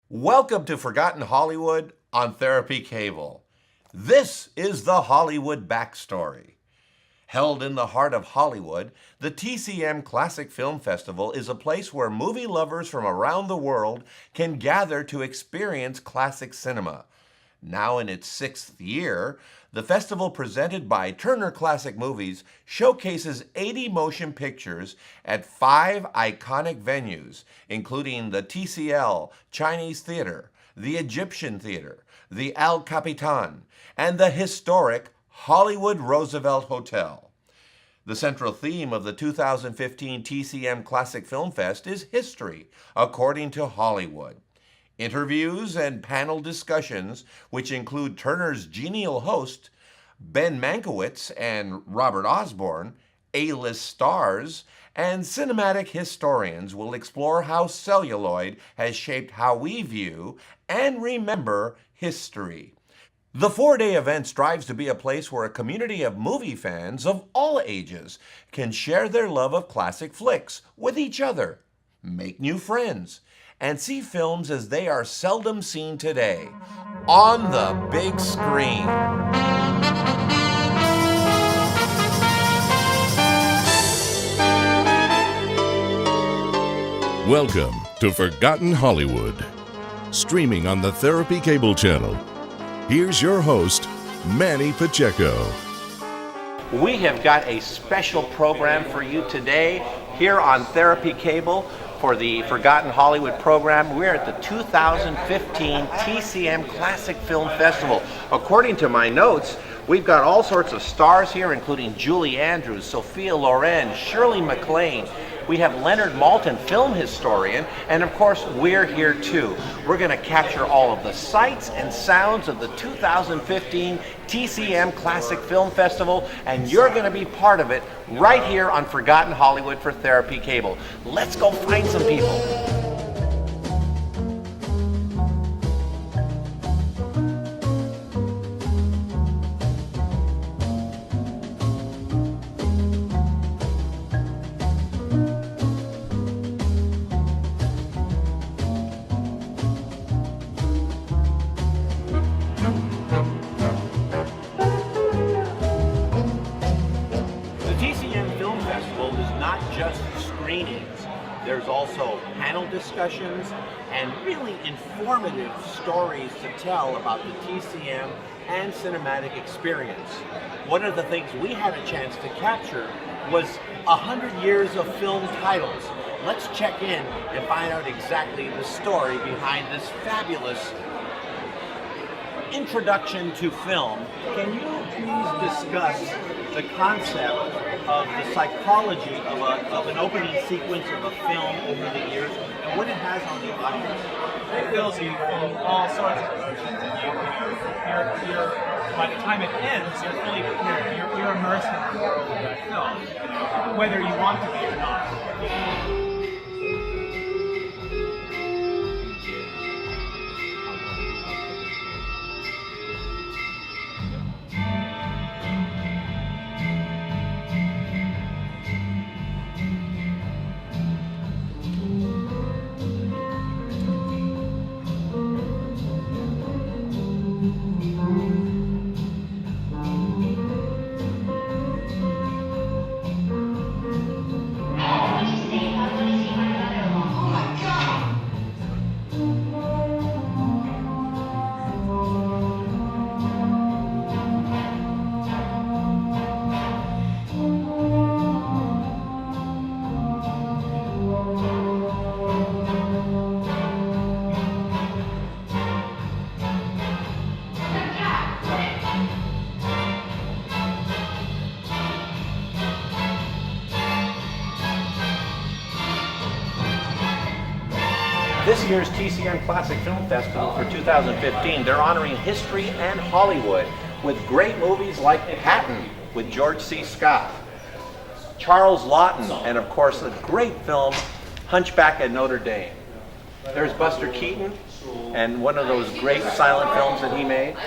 Welcome to Forgotten Hollywood on Therapy Cable. This is the Hollywood Backstory. Held in the heart of Hollywood, the TCM Classic Film Festival is a place where movie lovers from around the world can gather to experience classic cinema. Now in its 6th year, the festival presented by Turner Classic Movies showcases 80 motion pictures at 5 iconic venues, including the TCL Chinese Theater, the Egyptian Theater, the El Capitan, and the historic Hollywood Roosevelt Hotel. The central theme of the 2015 TCM Classic Film Fest is history, according to Hollywood. Interviews and panel discussions, which include Turner's genial host, Ben Mankiewicz and Robert Osborne, A-list stars, and cinematic historians will explore how celluloid has shaped how we view and remember history. The 4-day event strives to be a place where a community of movie fans of all ages can share their love of classic flicks with each other, make new friends, and see films as they are seldom seen today, on the big screen. Welcome to Forgotten Hollywood, streaming on the Therapy Cable channel. Here's your host, Manny Pacheco. We have got a special program for you today here on Therapy Cable. For the Forgotten Hollywood program, we're at the 2015 TCM Classic Film Festival. According to my notes, we've got all sorts of stars here, including Julie Andrews, Sophia Loren, Shirley MacLaine. We have Leonard Maltin, film historian, and of course, we're here too. We're going to capture all of the sights and sounds of the 2015 TCM Classic Film Festival, and you're going to be part of it right here on Forgotten Hollywood for Therapy Cable. Let's go find some people. There's also panel discussions and really informative stories to tell about the TCM and cinematic experience. One of the things we had a chance to capture was 100 years of film titles. Let's check in and find out exactly the story behind this fabulous introduction to film. Can you please discuss the concept of the psychology of an opening sequence of a film over the years and what it has on the audience? It fills you in all sorts of emotions, and you're by the time it ends, you're immersed in the world of that film, whether you want to be or not. This year's TCM Classic Film Festival for 2015, they're honoring history and Hollywood with great movies like Patton with George C. Scott, Charles Laughton, and of course the great film Hunchback at Notre Dame. There's Buster Keaton and one of those great silent films that he made.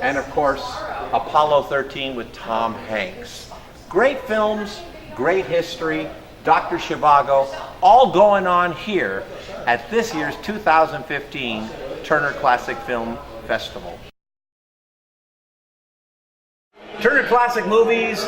And of course, Apollo 13 with Tom Hanks. Great films, great history, Dr. Zhivago, all going on here at this year's 2015 Turner Classic Film Festival. Turner Classic Movies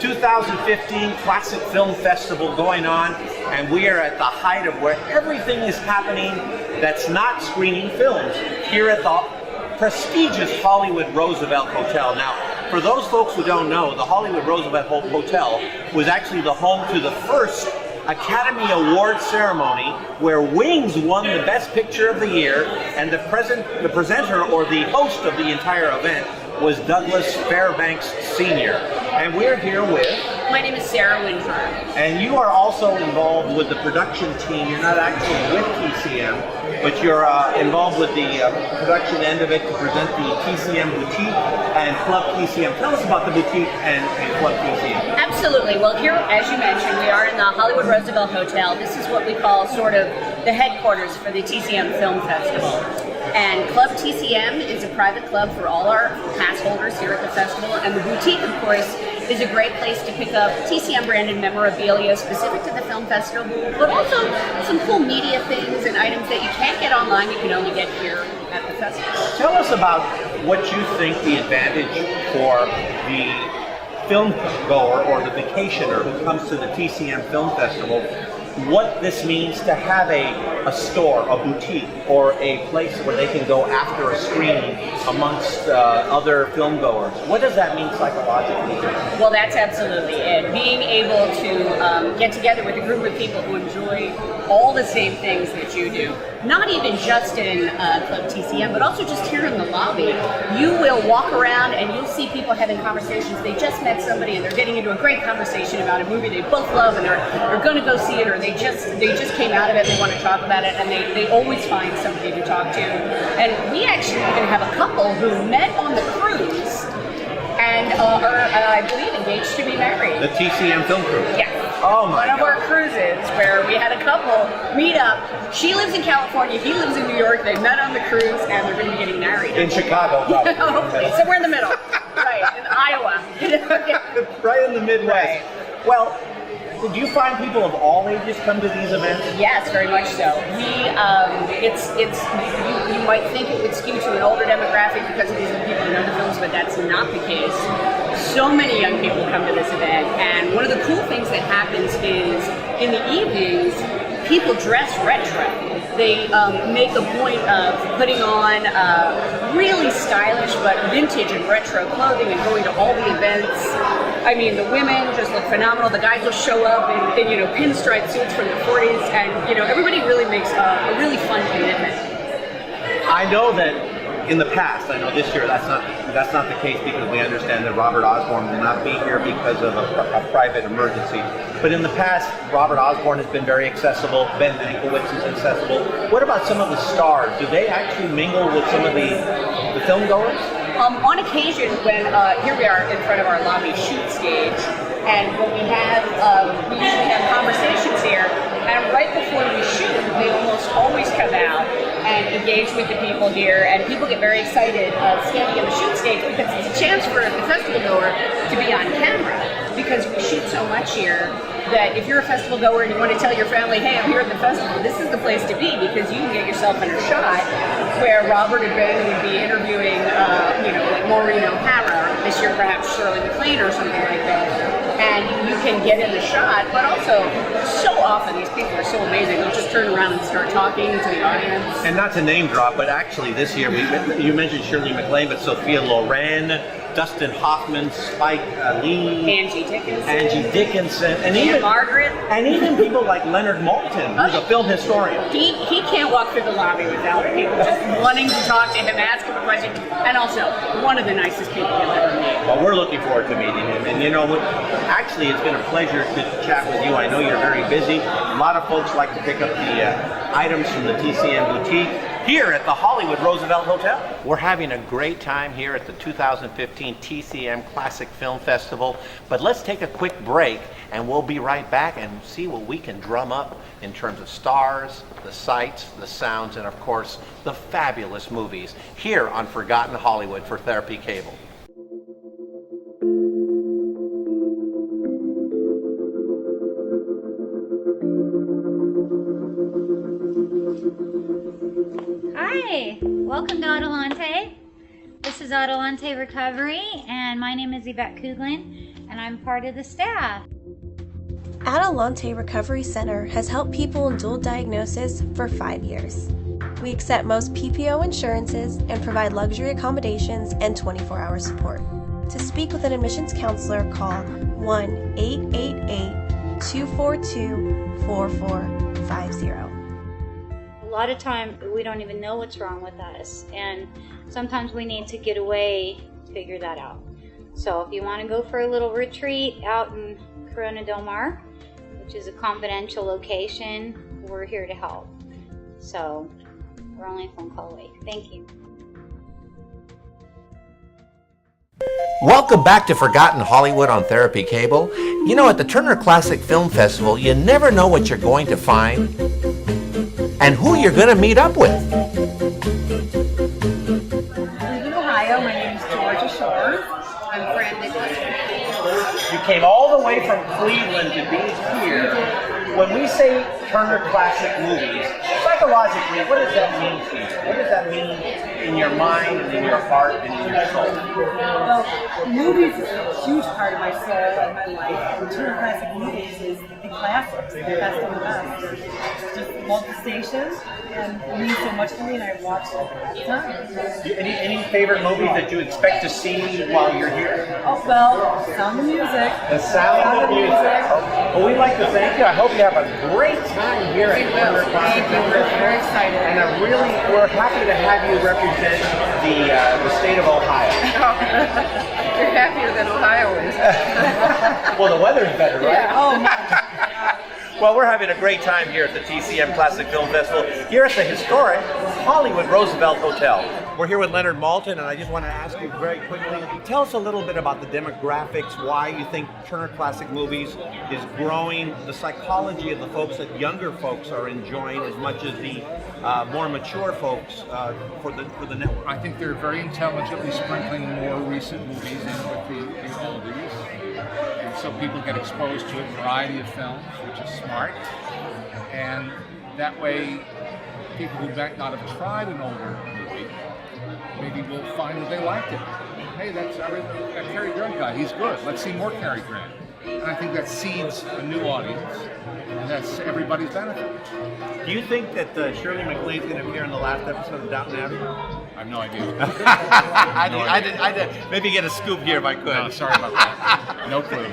2015 Classic Film Festival going on, and we are at the height of where everything is happening that's not screening films here at the prestigious Hollywood Roosevelt Hotel. Now, for those folks who don't know, the Hollywood Roosevelt Hotel was actually the home to the first Academy Award ceremony where Wings won the Best Picture of the Year, and the presenter or the host of the entire event was Douglas Fairbanks Sr. And we're here with... My name is Sarah Winford. And you are also involved with the production team. You're not actually with TCM, but you're involved with the production end of it to present the TCM Boutique and Club TCM. Tell us about the Boutique and Club TCM. Absolutely. Well, here, as you mentioned, we are in the Hollywood Roosevelt Hotel. This is what we call sort of the headquarters for the TCM Film Festival. And Club TCM is a private club for all our pass holders here at the festival. And the Boutique, of course, is a great place to pick up TCM branded memorabilia specific to the film festival, but also some cool media things and items that you can't get online, you can only get here at the festival. Tell us about what you think the advantage for the film goer or the vacationer who comes to the TCM Film Festival, what this means to have a store, a boutique, or a place where they can go after a screening amongst other film goers. What does that mean psychologically? Well, that's absolutely it. Being able to get together with a group of people who enjoy all the same things that you do, not even just in Club TCM, but also just here in the lobby. You will walk around and you'll see people having conversations. They just met somebody and they're getting into a great conversation about a movie they both love, and they're going to go see it, or they just came out of it and they want to talk about it, and they always find somebody to talk to. And we actually even have a couple who met on the cruise and are, I believe, engaged to be married. The TCM Film Crew? Yeah. Oh my God. One of our cruises where we had a couple meet up. She lives in California, he lives in New York. They met on the cruise and they're going to be getting married. In Chicago, probably. Hopefully, somewhere in the middle. Right, in Iowa. Right in the Midwest. Right. Well, do you find people of all ages come to these events? Yes, very much so. You might think it would skew to an older demographic because of these people who know the films, but that's not the case. So many young people come to this event, and one of the cool things that happens is in the evenings, people dress retro. They make a point of putting on really stylish but vintage and retro clothing and going to all the events. I mean, the women just look phenomenal. The guys will show up in pinstripe suits from the 40s, and everybody really makes a really fun commitment. I know that in the past, I know this year that's not the case because we understand that Robert Osborne will not be here because of a private emergency. But in the past, Robert Osborne has been very accessible. Ben Mankiewicz is accessible. What about some of the stars? Do they actually mingle with some of the film goers? On occasion, when here we are in front of our lobby shoot stage, and when we usually have conversations here, and right before we shoot, they almost always come out and engage with the people here, and people get very excited standing on the shoot stage because it's a chance for the festival goer to be on camera, because we shoot so much here that if you're a festival goer and you want to tell your family, hey, I'm here at the festival, this is the place to be, because you can get yourself in a shot where Robert and Ben would be interviewing, like Maureen O'Hara, or this year perhaps Shirley MacLaine or something like that. And you can get in the shot, but also so often these people are so amazing. They'll just turn around and start talking to the audience. And not to name drop, but actually this year, you mentioned Shirley MacLaine, but Sophia Loren, Dustin Hoffman, Spike Lee, Angie Dickinson, and even Margaret, and even people like Leonard Maltin, who's a film historian. He can't walk through the lobby without people just wanting to talk to him, ask him a question, and also one of the nicest people you'll ever meet. Well, we're looking forward to meeting him, and actually, it's been a pleasure to chat with you. I know you're very busy. A lot of folks like to pick up the items from the TCM boutique here at the Hollywood Roosevelt Hotel. We're having a great time here at the 2015 TCM Classic Film Festival, but let's take a quick break and we'll be right back and see what we can drum up in terms of stars, the sights, the sounds, and of course, the fabulous movies here on Forgotten Hollywood for Therapy Cable. Hi, welcome to Adelante. This is Adelante Recovery, and my name is Yvette Kuglin, and I'm part of the staff. Adelante Recovery Center has helped people in dual diagnosis for 5 years. We accept most PPO insurances and provide luxury accommodations and 24-hour support. To speak with an admissions counselor, call 1-888-242-4450. A lot of time we don't even know what's wrong with us, and sometimes we need to get away to figure that out. So if you want to go for a little retreat out in Corona Del Mar, which is a confidential location, we're here to help. So we're only a phone call away. Thank you. Welcome back to Forgotten Hollywood on Therapy Cable. You know, at the Turner Classic Film Festival, you never know what you're going to find and who you're going to meet up with. Cleveland, Ohio. My name is Georgia Shore. I'm Fran Nicholas. You came all the way from Cleveland to be here. When we say Turner Classic Movies, psychologically, what does that mean to you? What does that mean in your mind and in your heart and in your soul? Well, movies is a huge part of my soul and my life. And Turner Classic Movies is the classics, the best of the best. Just love the station and it means so much to me, and I watch it all the time. Any favorite movies that you expect to see while you're here? Oh, well, Sound of Music. The Sound of Music. Well, we'd like to thank you. I hope you have a great time here at Turner Classic. We're very excited. And we're happy to have you represent the state of Ohio. You're happier than Ohio is. Well, the weather's better, right? Yeah. Oh, my. Well, we're having a great time here at the TCM Classic Film Festival, here at the historic Hollywood Roosevelt Hotel. We're here with Leonard Maltin, and I just want to ask you very quickly, tell us a little bit about the demographics, why you think Turner Classic Movies is growing, the psychology of the folks that younger folks are enjoying as much as the more mature folks for the network. I think they're very intelligently sprinkling more recent movies in with the oldies. And so people get exposed to a variety of films, which is smart. And that way, people who might not have tried an older movie maybe will find that they liked it. Hey, that Cary Grant guy, he's good. Let's see more Cary Grant. And I think that seeds a new audience, and that's everybody's benefit. Do you think that Shirley MacLaine is going to appear in the last episode of Downton Abbey? I have no idea. I did maybe get a scoop here if I could. No, sorry about that. No clue.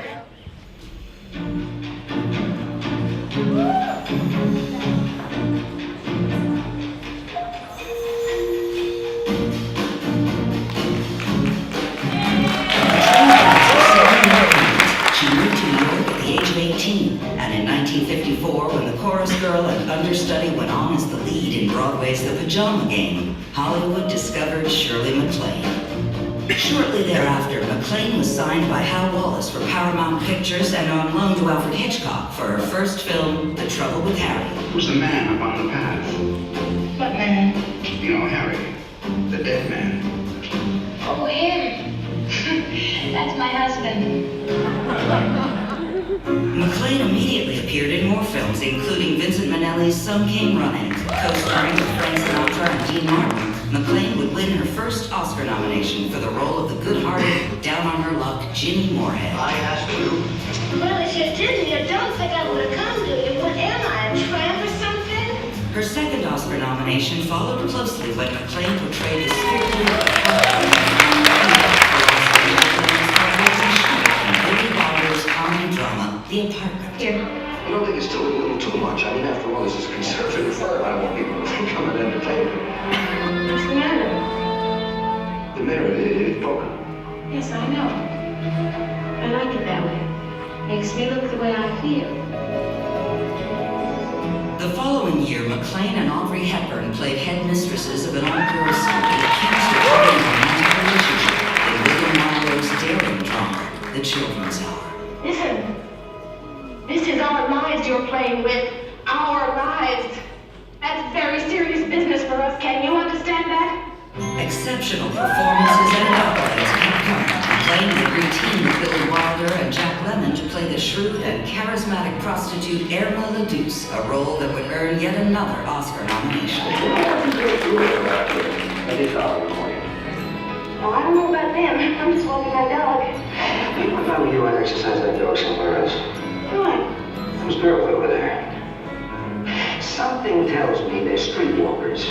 She moved to New York at the age of 18, and in 1954, when the chorus girl and understudy went on as the lead in Broadway's The Pajama Game, Hollywood discovered Shirley MacLaine. Shortly thereafter, MacLaine was signed by Hal Wallace for Paramount Pictures and on loan to Alfred Hitchcock for her first film, The Trouble with Harry. Who's the man up on the path? What man? You know, Harry, the dead man. Oh, him. That's my husband. MacLaine immediately appeared in more films, including Vincent Minnelli's Some Came Running. Co-starring with Frank Sinatra and Dean Martin, MacLaine would win her first Oscar nomination for the role of the good-hearted, down-on-her-luck Ginny Moorhead. I asked you. Well, if you didn't, you don't think I would have come to you. What am I, a tramp or something? Her second Oscar nomination followed closely when MacLaine portrayed the strictly comedy drama, The Apartment. Here. You don't think it's still a little too much? I mean, after all, this is conservative film. I don't want people to think I'm an entertainer. What's the matter? The mirror, it's broken. Yes, I know. I like it that way. Makes me look the way I feel. The following year, MacLaine and Audrey Hepburn played headmistresses of an all-girls circuit accused of having a romantic relationship in William Marlowe's daring drama, The Children's Hour. Listen, this is our lives you're playing with. Our lives. That's very serious business for us. Can you understand that? Exceptional performances and accolades kept coming. MacLaine would reteam with Billy Wilder and Jack Lemmon to play the shrewd and charismatic prostitute Irma LaDuce, a role that would earn yet another Oscar nomination. Oh, I don't know about them. I'm just walking my dog. If I were you, I'd exercise that dog somewhere else. What? Those girls over there. Something tells me they're streetwalkers.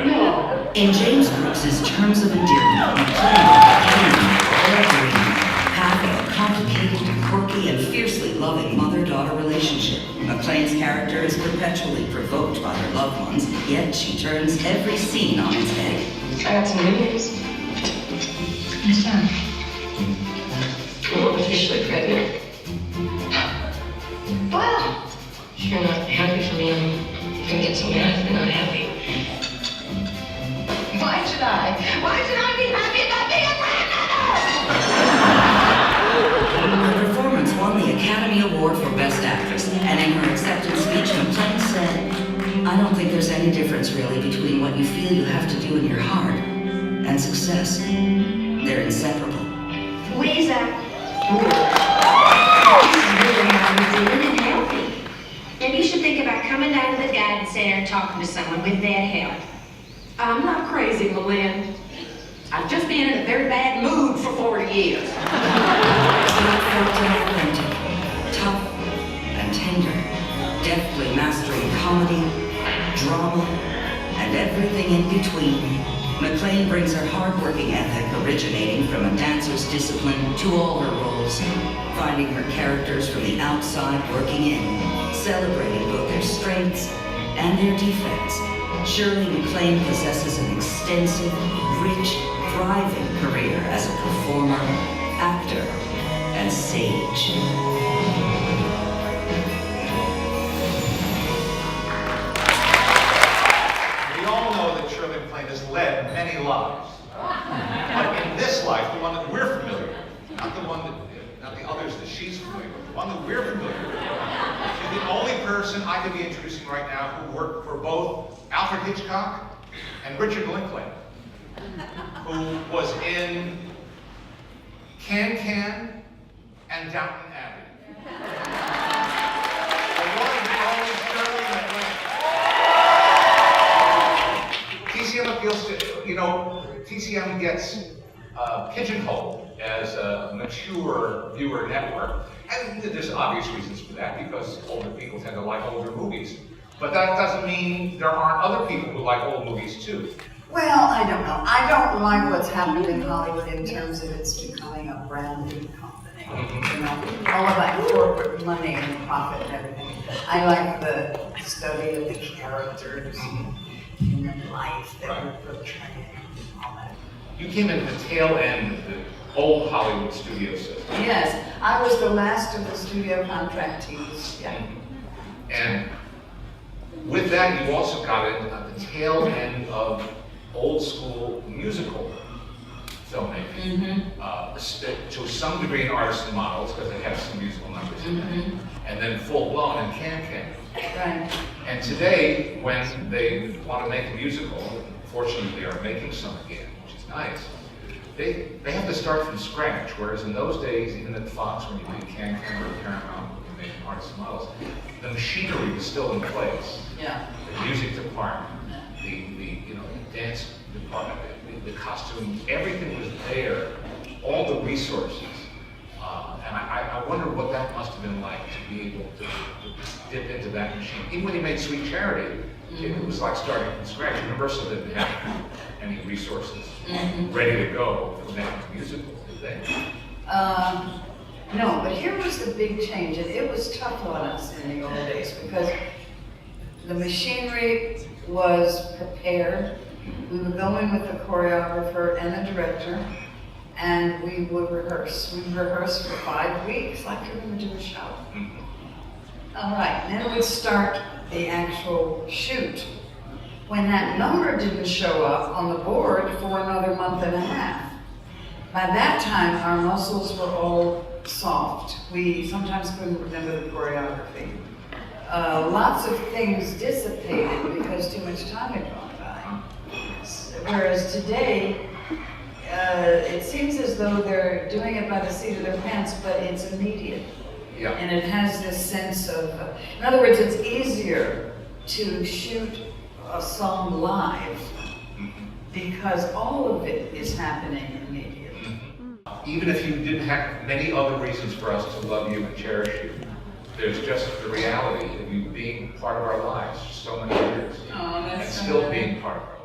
No. In James Brooks's Terms of Endearment, MacLaine have a complicated, quirky, and fiercely loving mother-daughter relationship. MacLane's character is perpetually provoked by her loved ones, yet she turns every scene on its head. I got some news. What's that? I'm officially pregnant. Well, if you're not happy for me, I'm gonna get so mad if you're not happy. Why should I? Why should I be happy about being a grandmother? Her performance won the Academy Award for Best Actress, and in her acceptance speech, MacLaine said, "I don't think there's any difference really between what you feel you have to do in your heart and success. They're inseparable." Louisa. This is really how you're doing and healthy. Maybe you should think about coming down to the guidance center and talking to someone with that help. I'm not crazy, Malin. I've just been in a very bad mood for 40 years. Heartfelt and authentic, tough and tender, deftly mastering comedy, drama, and everything in between. MacLaine brings her hard-working ethic originating from a dancer's discipline to all her roles, finding her characters from the outside working in, celebrating both their strengths and their defects. Shirley MacLaine possesses an extensive, rich, thriving career as a performer, actor, and sage. We all know that Shirley MacLaine has led many lives. But in this life, the one that we're familiar with, not the others that she's familiar with, the one that we're familiar with, she's the only person I could be introducing right now who worked for both Alfred Hitchcock and Richard Linklater, who was in Can and Downton Abbey. The one and only Shirley MacLaine. TCM appeals to, TCM gets pigeonholed as a mature viewer network. And there's obvious reasons for that, because older people tend to like older movies. But that doesn't mean there aren't other people who like old movies too. Well, I don't know. I don't like what's happened in Hollywood in terms of it's becoming a branded company. You know, all of that corporate money and profit and everything. I like the study of the characters and human life that we're portraying and all that. You came in at the tail end of the old Hollywood studio system. Yes, I was the last of the studio contractees. Yeah. And with that, you also got in at the tail end of old school musical filmmaking. To some degree in Artists and Models, because they have some musical numbers in it. And then full blown in Can. Right. And today, when they want to make a musical, fortunately they are making some again, which is nice. They have to start from scratch, whereas in those days, even at Fox, when you made Can or Paramount, when you made Artists and Models, the machinery was still in place. Yeah. The music department, the dance department, the costume, everything was there, all the resources. And I wonder what that must have been like to be able to dip into that machine. Even when you made Sweet Charity, it was like starting from scratch. Universal didn't have any resources ready to go for making a musical, did they? No, but here was the big change, and it was tough on us in the old days because the machinery was prepared. We would go in with a choreographer and a director, and we would rehearse. We rehearsed for 5 weeks, like you're going to do a show. All right, then we'd start the actual shoot. When that number didn't show up on the board for another month and a half, by that time our muscles were all soft. We sometimes couldn't remember the choreography. Lots of things dissipated because too much time had gone by. Whereas today, it seems as though they're doing it by the seat of their pants, but it's immediate. Yeah. And it has this sense of, in other words, it's easier to shoot a song live because all of it is happening immediately. Even if you didn't have many other reasons for us to love you and cherish you, there's just the reality of you being part of our lives for so many years. Oh, that's and so still nice. being part of our lives.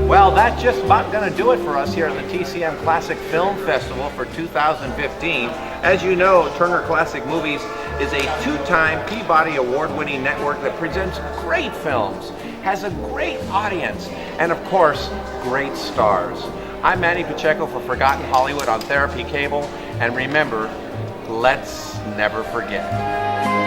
Well, that's just about going to do it for us here at the TCM Classic Film Festival for 2015. As you know, Turner Classic Movies is a two-time Peabody Award-winning network that presents great films, has a great audience, and of course, great stars. I'm Manny Pacheco for Forgotten Hollywood on Therapy Cable, and remember, let's never forget.